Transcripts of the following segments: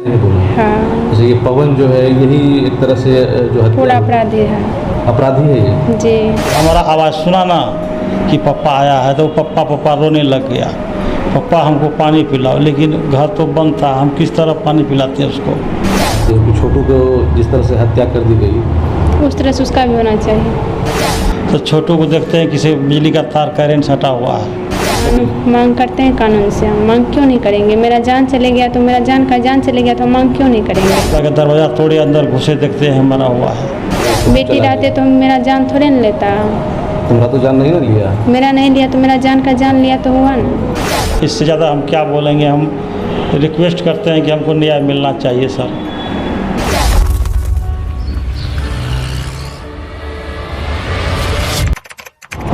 हाँ। जैसे ये पवन जो है यही एक तरह से जो है पूरा अपराधी है। अपराधी है ये। जी। हमारा आवाज़ सुना ना कि पप्पा आया है तो पप्पा पप्पा रोने लग गया। पप्पा हमको पानी पिलाओ, लेकिन घर तो बंद था, हम किस तरह पानी पिलाते हैं उसको। तो छोटू को जिस तरह से हत्या कर दी गई उस तरह से उसका भी होना चाहिए। तो छोटू को देखते हैं किसी बिजली का तार करेंट सटा हुआ है। मांग करते हैं कानून से, हम मांग क्यों नहीं करेंगे? मेरा जान चले गया तो मेरा जान चले गया तो मांग क्यों नहीं करेंगे? अगर दरवाज़ा तोड़े अंदर घुसे देखते हैं मरा हुआ है। बेटी रहते तो मेरा जान थोड़े न लेता। तुम्हारा तो जान नहीं ना लिया। मेरा नहीं लिया तो मेरा जान का जान लिया तो हुआ ना। इससे ज़्यादा हम क्या बोलेंगे। हम रिक्वेस्ट करते हैं कि हमको न्याय मिलना चाहिए सर।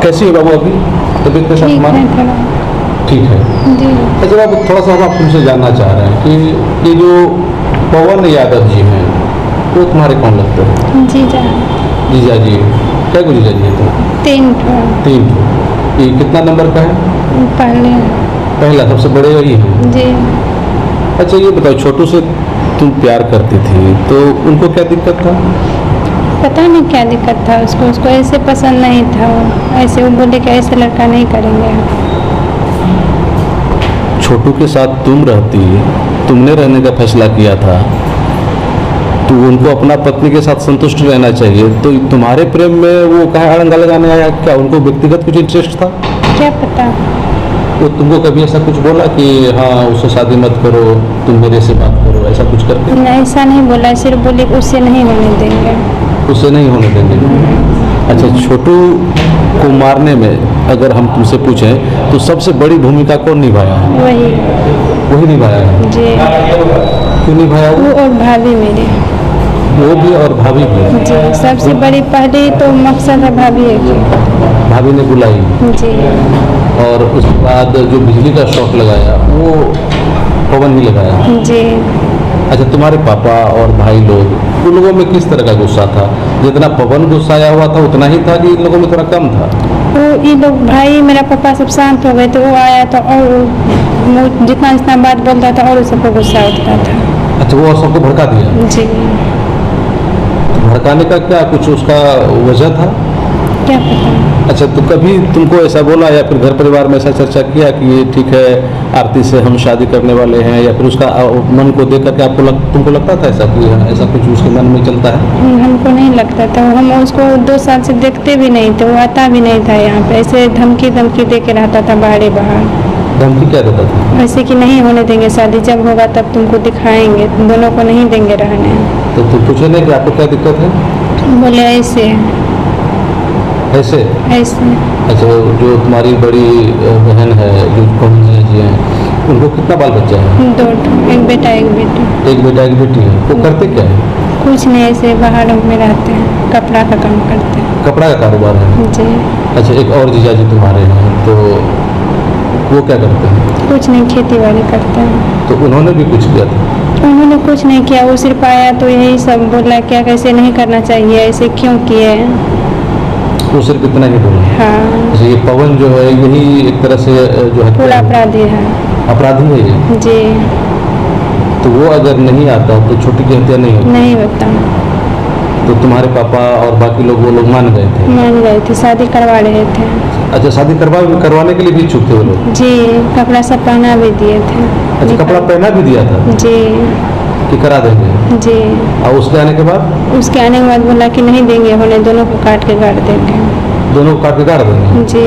कैसी है बाबू अभी तबीयत के साथ ठीक है हमारी? थोड़ा। ठीक है। जी। अच्छा बाबू, थोड़ा सा हम तुमसे जानना चाह रहे हैं कि ये जो पवन यादव जी हैं वो तुम्हारे कौन लगते हैं? जीजा। जीजा जी। क्या को जीजा जी है तो? 3 3। ये कितना नंबर का है? पहले। पहला, सबसे बड़े वही हैं। जी। अच्छा ये बताओ, छोटू से तुम प्यार करती थी तो उनको क्या दिक्कत था? पता नहीं क्या दिक्कत था उसको ऐसे पसंद नहीं था। वो ऐसे वो बोले कि ऐसे लड़का नहीं करेंगे। छोटू के साथ तुम रहती, तुमने रहने का फैसला किया था तो उनको अपना पत्नी के साथ संतुष्ट रहना चाहिए। तो तुम्हारे प्रेम में वो कहाँ अड़ंगा लगाने आया? क्या उनको व्यक्तिगत कुछ इंटरेस्ट था? क्या पता। वो तुमको कभी ऐसा कुछ बोला कि हाँ उससे शादी मत करो, तुम मेरे से बात करो, ऐसा कुछ करके? नहीं, ऐसा नहीं बोला, सिर्फ बोले कि उससे नहीं होने देंगे। उससे नहीं होने देंगे। अच्छा, छोटू को मारने में अगर हम तुमसे पूछें तो सबसे बड़ी भूमिका कौन निभाया है? वही निभाया है। जी। क्यों निभाया वो और भाभी मेरे। वो भी और भाभी भी? जी। सबसे बड़ी पहली तो मकसद है भाभी है कि भाभी ने बुलाई। जी। और उसके बाद जो बिजली का शॉक लगाया वो पवन ही लगाया। जी। अच्छा, तुम्हारे पापा और भाई लोग, उन लोगों में किस तरह का गुस्सा था? जितना पवन गुस्साया हुआ था उतना ही था कि इन लोगों में थोड़ा कम था? वो ये लोग भाई मेरा पापा सब शांत हो गए तो वो आया तो और वो जितना बात बोलता था और सबको गुस्सा उठता था। अच्छा, वो और सबको भड़का दिया? जी। भड़काने का क्या कुछ उसका वजह था? क्या पता। अच्छा, तो कभी तुमको ऐसा बोला या फिर घर परिवार में ऐसा चर्चा किया कि ये ठीक है आरती से हम शादी करने वाले हैं, या फिर उसका मन को देख करके तुमको लगता था ऐसा कि ऐसा कुछ उसके मन में चलता है? हमको नहीं लगता था। हम उसको 2 साल से देखते भी नहीं थे, वो आता भी नहीं था यहाँ पे। ऐसे धमकी दे के रहता था बाहर। धमकी क्या देता था? ऐसे कि नहीं होने देंगे शादी, जब होगा तब तुमको दिखाएंगे, दोनों को नहीं देंगे रहने। तो तुम पूछे नहीं कि आपको क्या दिक्कत है? बोले ऐसे ऐसे? अच्छा, जो तुम्हारी बड़ी बहन है जो पवन जी हैं, उनको कितना बाल बच्चा है? 2, एक बेटा एक बेटी। एक बेटा एक बेटी है। वो करते क्या है? कुछ नहीं, ऐसे बाहर में रहते हैं, कपड़ा का काम करते हैं। कपड़ा का कारोबार है? जी। अच्छा, एक और जीजा जी तुम्हारे हैं तो वो क्या करते हैं? कुछ नहीं, खेती बाड़ी करते हैं। तो उन्होंने भी कुछ किया था? उन्होंने कुछ नहीं किया, वो सिर्फ आया तो यही सब बोला क्या कैसे नहीं करना चाहिए, ऐसे क्यों किए। वो सिर्फ इतना ही बोला? हाँ। ये पवन जो है यही एक तरह से जो है पूरा अपराधी है। अपराधी है ये? जी। तो वो अगर नहीं आता तो छोटी की हत्या नहीं होती? नहीं होता। तो तुम्हारे पापा और बाकी लोग वो लोग मान गए थे? मान गए थे, शादी करवा रहे थे। अच्छा, शादी करवाने के लिए भी इच्छुक थे वो लोग? जी। कपड़ा सब पहना भी दिए थे। अच्छा, कपड़ा पहना भी दिया था जी। कि करा देंगे? जी। और उसके आने के बाद? उसके आने के बाद बोला कि नहीं देंगे होने, दोनों को काट के गाड़ देंगे। दोनों को काट के गाड़ देंगे? जी।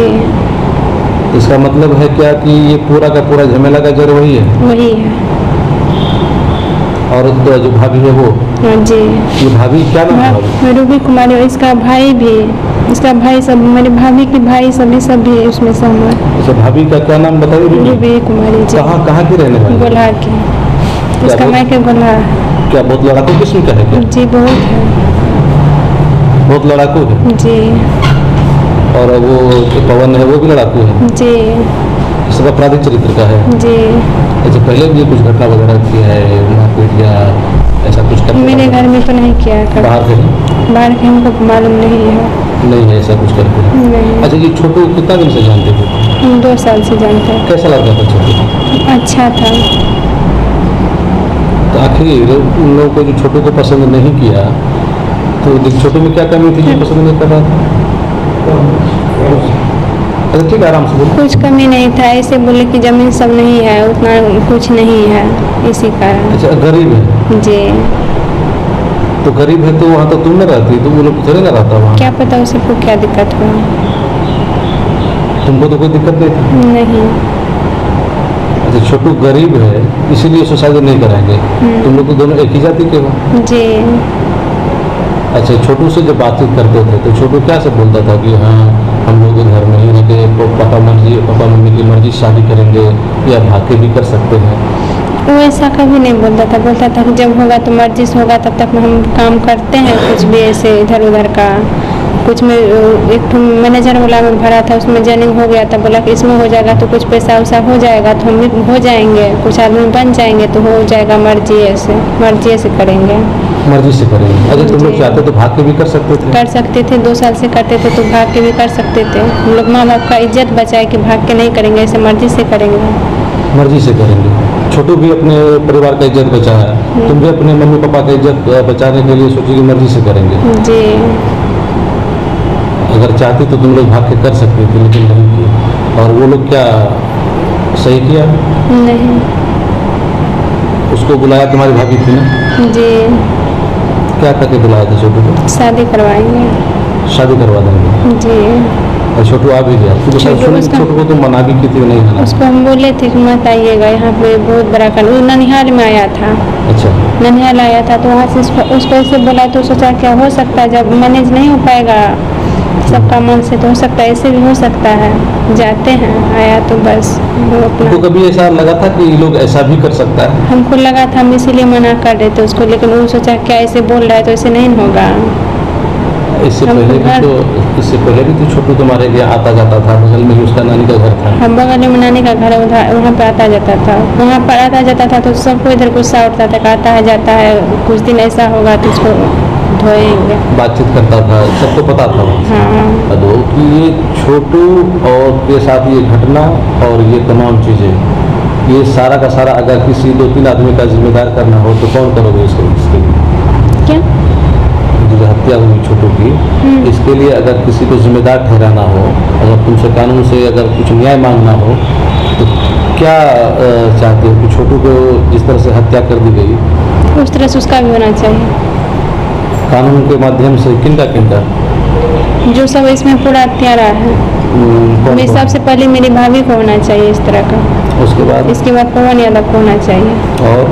तो इसका मतलब है क्या कि ये पूरा का पूरा झमेला का जड़ वही है? वही है। और तो जो भाभी है वो? हाँ जी। ये भाभी क्या नाम है? रूबी कुमारी। इसका भाई भी, इसका भाई सब, मेरी भाभी की भाई सब भी उसमें शामिल। अच्छा, भाभी का क्या नाम बताइए? रूबी कुमारी जी। कहाँ की रहने वाली? गोल्हा की। इसका मायके गोल्हा। क्या बहुत लड़ाकू किस्म का है क्या? जी, बहुत है। बहुत लड़ाकू है? जी। और वो जो पवन है वो भी लड़ाकू है? जी। सब अपराधिक चरित्र का है? जी। अच्छा, पहले भी कुछ घटना वगैरह की है, मारपीट या ऐसा कुछ करते? मेरे घर में तो नहीं किया कभी। बाहर के हमको मालूम नहीं है। नहीं है ऐसा कुछ करते? नहीं। अच्छा, ये छोटू कितना दिन से जानते थे? हम 2 साल से जानते हैं। कैसा लगता था छोटू? अच्छा था। तो आखिर उन लोगों को जो छोटू को पसंद नहीं किया, तो छोटू में क्या कमी थी जो पसंद नहीं कर रहा था? अच्छा ठीक है, आराम से बोलो। कुछ कमी नहीं था, ऐसे बोले कि ज़मीन सब नहीं है, उतना कुछ नहीं है, इसी कारण। अच्छा गरीब है? जी। तो गरीब है तो वहाँ तो तुम न रहती, तो वो लोग थोड़ी ना रहता वहाँ? क्या पता उसे को क्या दिक्कत हुआ। तुमको तो कोई दिक्कत नहीं थी? नहीं। अच्छा छोटू गरीब है इसीलिए उससे शादी नहीं कराएंगे? तुम लोग तो दोनों एक ही जाति के हो? जी। अच्छा छोटू से जब बातचीत करते थे तो छोटू क्या से बोलता था कि हाँ हम लोग घर में ही रह के पापा मम्मी की मर्जी से शादी करेंगे या भाग के भी कर सकते हैं? वो ऐसा कभी नहीं बोलता था, बोलता था कि जब होगा तो मर्जी से होगा, तब तक हम काम करते हैं कुछ भी ऐसे इधर उधर का। कुछ में एक मैनेजर वाला में भरा था, उसमें जॉइनिंग हो गया था, बोला कि इसमें हो जाएगा तो कुछ पैसा वैसा हो जाएगा तो हम भी हो जाएंगे, कुछ आदमी बन जाएंगे तो हो जाएगा, मर्जी से करेंगे। मर्जी से करेंगे? अगर तुम लोग चाहते तो भाग के भी कर सकते थे? कर सकते थे, 2 साल से करते थे तो भाग के भी कर सकते थे। हम लोग माँ बाप का इज्जत बचाए कि भाग के नहीं करेंगे, ऐसे मर्जी से करेंगे। मर्जी से करेंगे। छोटू भी अपने परिवार का इज्जत बचाया, तुम भी अपने मम्मी पापा का इज्जत बचाने के लिए सोची कि मर्जी से करेंगे? जी। अगर चाहती तो तुम लोग भाग के कर सकते थे, लेकिन नहीं किया। और वो लोग क्या सही किया? नहीं। उसको बुलाया, तुम्हारी भाभी थी ना? जी। क्या करके बुलाया था छोटू को? शादी करवाएंगे। शादी करवा देंगे? जी। और छोटू आ भी गया? तुम छोटू को तुम मना भी की थी नहीं आना? उसको हम बोले थे कि मत आइएगा, यहाँ पे बहुत बड़ा कानून। वो ननिहाल में आया था। अच्छा। ननिहाल आया था तो वहाँ से उसको ऐसे बोला तो सोचा क्या हो सकता है, जब मैनेज नहीं हो पाएगा सबका मन से तो हो सकता है, ऐसे भी हो सकता है, जाते हैं। आया तो बस वो अपना। तुमको कभी ऐसा लगा था कि लोग ऐसा भी कर सकता है? हमको लगा था, हम इसीलिए मना कर रहे थे उसको, लेकिन वो सोचा क्या ऐसे बोल रहा है तो ऐसे नहीं होगा। इससे पहले भी तो छोटू तुम्हारे यहाँ आता जाता था, बगल में ही उसका नानी का घर था। हम बगल में नानी का घर उधर, वहाँ पर आता जाता था। वहाँ पर आता जाता था तो सबको इधर गुस्सा उठता था, आता है जाता है, कुछ दिन ऐसा होगा तो इसको धोएंगे। बातचीत करता था, सबको पता था। हाँ। दो कि ये छोटू और के साथ ये घटना और ये तमाम चीज़ें, ये सारा का सारा अगर किसी 2-3 आदमी का जिम्मेदार करना हो तो कौन करोगे इसके लिए? क्या? जो हत्या हुई छोटू की, इसके लिए अगर किसी को जिम्मेदार ठहराना हो, अगर तुमसे कानून से अगर कुछ न्याय मांगना हो तो क्या चाहते हो कि छोटू को जिस तरह से हत्या कर दी गई उस तरह से उसका भी होना चाहिए कानून के माध्यम से? किनका जो सब इसमें पूरा हत्यारा है। मैं सबसे पहले मेरी भाभी को होना चाहिए इस तरह का, उसके बाद इसके बाद पवन यादव को होना चाहिए,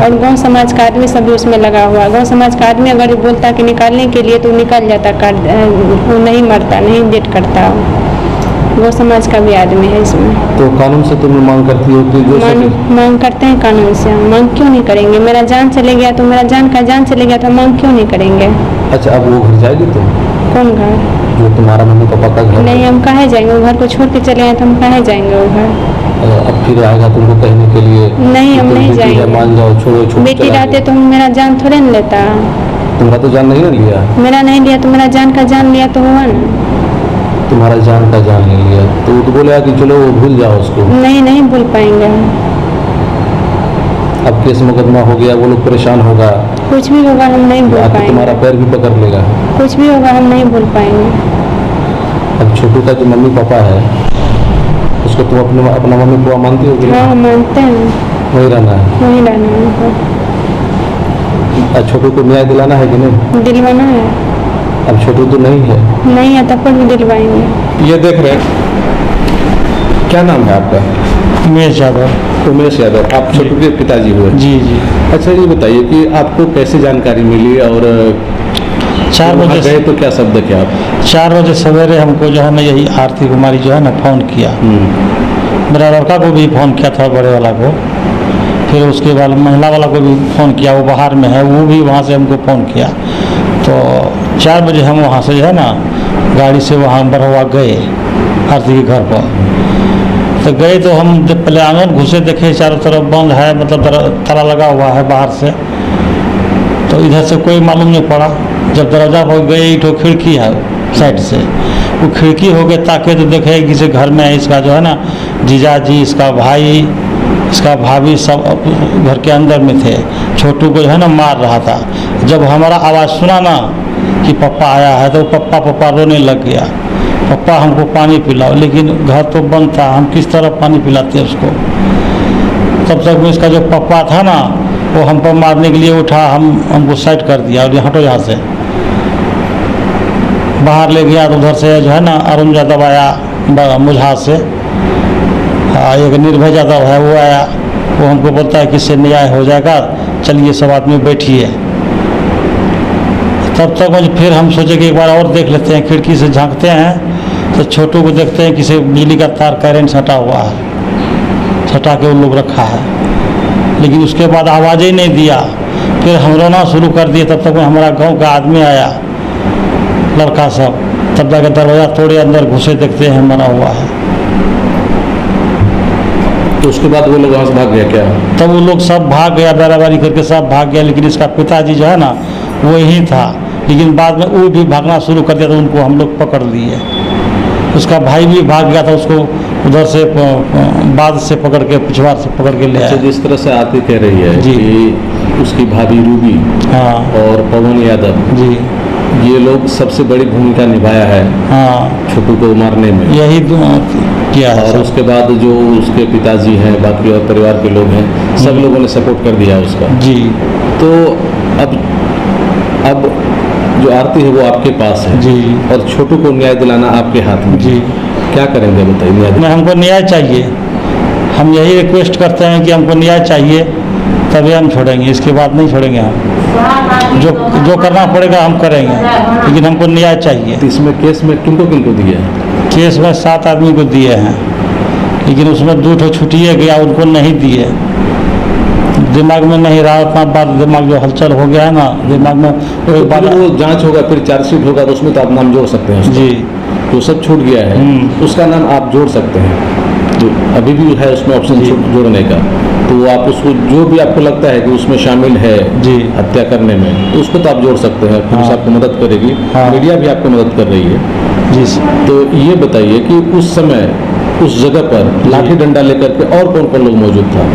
और गांव समाज का आदमी सब भी उसमें लगा हुआ। गांव समाज का आदमी अगर बोलता कि निकालने के लिए तो निकाल जाता, वो नहीं मरता, नहीं डेट करता। गांव समाज का भी आदमी है इसमें। तो कानून से तुम मांग करती हो कि जो मांग करते हैं कानून से। हम मांग क्यों नहीं करेंगे? मेरा जान चले गया तो मेरा जान चले गया तो मांग क्यों नहीं करेंगे? अच्छा अब वो घर जाएगी तुम? कौन घर? जो तुम्हारा मम्मी पापा का घर? नहीं, हम काहे जाएंगे? वो घर को छोड़ के चले आए तो हम काहे जाएंगे वो घर? अब फिर आएगा तुमको कहने के लिए? नहीं, हम नहीं जाएंगे। मान जाओ, छोड़ो। बेटी रहते तो मेरा जान थोड़े न लेता। तुम्हारा तो जान नहीं ना लिया? मेरा नहीं लिया तो मेरा जान का जान लिया तो हुआ ना। तुम्हारा जान का जान नहीं लिया तो वो तो बोलेगा कि चलो भूल जाओ उसको। नहीं भूल पाएंगे हम। अब केस मुकदमा हो गया, वो लोग परेशान होगा, कुछ भी होगा हम नहीं भूल पाएंगे। तुम्हारा पैर भी पकड़ लेगा। कुछ भी होगा हम नहीं भूल पाएंगे। अब छोटू का जो मम्मी पापा है उसको तुम अपना मम्मी पापा मानती हो कि? हाँ मानते हैं। वही रहना है? वही रहना है। अब छोटू को न्याय दिलाना है कि नहीं? दिलवाना है। अब छोटू तो नहीं है? नहीं है, तब पर भी दिलवाएंगे। ये देख रहे क्या नाम है आपका? उमेश यादव। उमेश यादव, आप छोटू के पिताजी हुए? जी। अच्छा ये बताइए कि आपको कैसे जानकारी मिली और 4 बजे गए तो क्या शब्द क्या आप? 4 बजे सवेरे हमको जो है ना यही आरती कुमारी जो है ना फ़ोन किया। मेरा लड़का को भी फ़ोन किया था, बड़े वाला को। फिर उसके बाद महिला वाला को भी फ़ोन किया, वो बाहर में है, वो भी वहाँ से हमको फ़ोन किया। तो 4 बजे हम वहाँ से जो है ना गाड़ी से वहाँ बरहुआ गए आरती के घर पर। तो गए तो हम पहले आंगन घुसे, देखे चारों तरफ बंद है, मतलब ताला लगा हुआ है बाहर से। तो इधर से कोई मालूम नहीं पड़ा। जब दरवाजा पर गए तो खिड़की है साइड से, वो खिड़की हो गए ताके तो देखे किसी घर में है इसका जो है ना जीजा जी, इसका भाई इसका भाभी सब घर के अंदर में थे। छोटू को जो है ना मार रहा था। जब हमारा आवाज़ सुना ना कि पापा आया है तो पापा पापा रोने लग गया। पापा हमको पानी पिलाओ, लेकिन घर तो बंद था, हम किस तरह पानी पिलाते उसको। तब तक में इसका जो पापा था ना वो हम पर मारने के लिए उठा, हमको साइड कर दिया और हटो यहाँ से। बाहर ले गया तो उधर से जो है ना अरुण यादव आया मुझा से, एक निर्भय यादव है वो आया। वो हमको बोलता है कि इससे न्याय हो जाएगा, चलिए सब आदमी बैठिए। तब तक मुझे फिर हम सोचे कि एक बार और देख लेते हैं। खिड़की से झांकते हैं तो छोटू को देखते हैं किसी बिजली का तार करंट सटा हुआ है, सटा के वो लोग रखा है, लेकिन उसके बाद आवाज़ ही नहीं दिया। फिर हम रोना शुरू कर दिए। तब तक में हमारा गांव का आदमी आया, लड़का सब, तब जाकर दरवाज़ा तोड़े अंदर घुसे, देखते हैं मरा हुआ है। तो उसके बाद वो लोग वहाँ से भाग गया क्या? तब वो लोग सब भाग गया, बारी करके सब भाग गया, लेकिन इसका पिताजी जो है ना वो यही था। लेकिन बाद में वो भी भागना शुरू कर दिया तो उनको हम लोग पकड़ लिए। उसका भाई भी भाग गया था, उसको उधर से बाद से पकड़ के, पिछवाड़ से पकड़ के ले आया। जिस तरह से आरती कह रही है जी कि उसकी भाभी रूबी हाँ और पवन यादव जी, ये लोग सबसे बड़ी भूमिका निभाया है हाँ छोटू को मारने में, यही किया है। और उसके बाद जो उसके पिताजी हैं, बाकी और परिवार के लोग हैं, सब लोगों ने सपोर्ट कर दिया उसका। जी तो अब जो आरती है वो आपके पास है जी और छोटू को न्याय दिलाना आपके हाथ में। जी, क्या करेंगे बताइए? न्याय हमको न्याय चाहिए। हम यही रिक्वेस्ट करते हैं कि हमको न्याय चाहिए, तभी हम छोड़ेंगे, इसके बाद नहीं छोड़ेंगे। हम जो करना पड़ेगा हम करेंगे, लेकिन हमको न्याय चाहिए। तो इसमें केस में किनको दिया है? केस में 7 आदमी को दिए हैं, लेकिन उसमें 2 ठो छुट्टिए गया, उनको नहीं दिए। दिमाग में नहीं रहा उतना बात, दिमाग जो हलचल हो गया है ना दिमाग में। तो बाद वो जांच होगा, फिर चार्जशीट होगा, तो उसमें तो आप नाम जोड़ सकते हैं उसका। जी, तो सब छूट गया है, उसका नाम आप जोड़ सकते हैं। तो अभी भी है उसमें ऑप्शन जोड़ने का, तो आप उसको जो भी आपको लगता है कि उसमें शामिल है जी हत्या करने में, तो उसको तो आप जोड़ सकते हैं। पुलिस हाँ। आपको मदद करेगी, हाँ। मीडिया भी आपको मदद कर रही है जी। तो ये बताइए कि उस समय उस जगह पर लाठी डंडा लेकर के और कौन कौन लोग मौजूद था?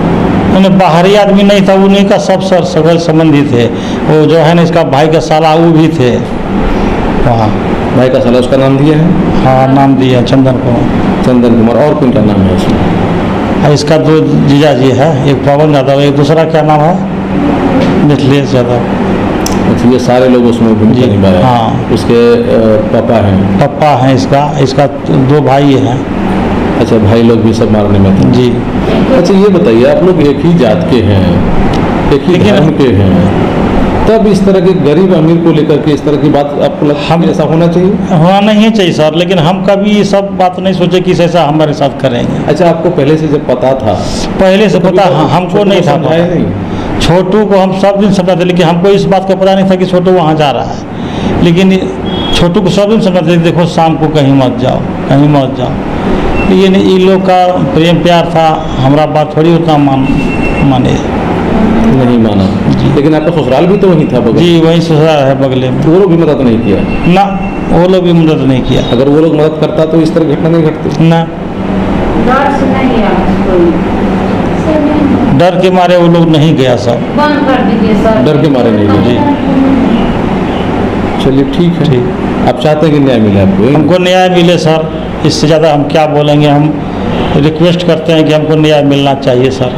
उन्हें बाहरी आदमी नहीं था, उन्हीं का सब सगल संबंधी थे। वो जो है ना इसका भाई का साला वो भी थे वहाँ। भाई का साला, उसका नाम दिया है? हाँ नाम दिया चंदन कुमार। और कौन का नाम है उसमें? इसका 2 जीजा जी है, एक पवन यादव, एक दूसरा क्या नाम है, मिथिलेश यादव। अच्छा, ये सारे लोग उसमें भूमिका निभाए। हाँ। उसके पापा हैं? पापा हैं इसका 2 भाई हैं। अच्छा, भाई लोग भी सब मारने में थे? जी। अच्छा, ये बताइए, आप लोग एक ही जात के हैं, एक ही धर्म के हैं, तब इस तरह के गरीब अमीर को लेकर के इस तरह की बात आपको लगता है ऐसा होना चाहिए? होना नहीं चाहिए सर, लेकिन हम कभी ये सब बात नहीं सोचे कि ऐसा हमारे साथ करेंगे। अच्छा, आपको पहले से जब पता था? पहले से पता हमको नहीं था। नहीं, छोटू को हम सब दिन समझाते, लेकिन हमको इस बात का पता नहीं था कि छोटू वहाँ जा रहा है। लेकिन छोटू को सब दिन समझाते, देखो शाम को कहीं मत जाओ, कहीं मत जाओ। लेकिन इन लोग का प्रेम प्यार था, हमारा बात थोड़ी उतना माने नहीं माना। लेकिन आपका ससुराल भी तो वहीं था बगल? जी, वही ससुराल है बगले में। वो लोग भी मदद नहीं किया? ना, वो लोग भी मदद नहीं किया। अगर वो लोग मदद करता तो इस तरह घटना नहीं घटती ना, डर के मारे वो लोग नहीं गया, सब बंद कर दीजिए सर, डर के मारे नहीं गए। चलिए ठीक है। आप चाहते हैं कि न्याय मिले आपको? हमको न्याय मिले सर, इससे ज़्यादा हम क्या बोलेंगे। हम रिक्वेस्ट करते हैं कि हमको न्याय मिलना चाहिए सर।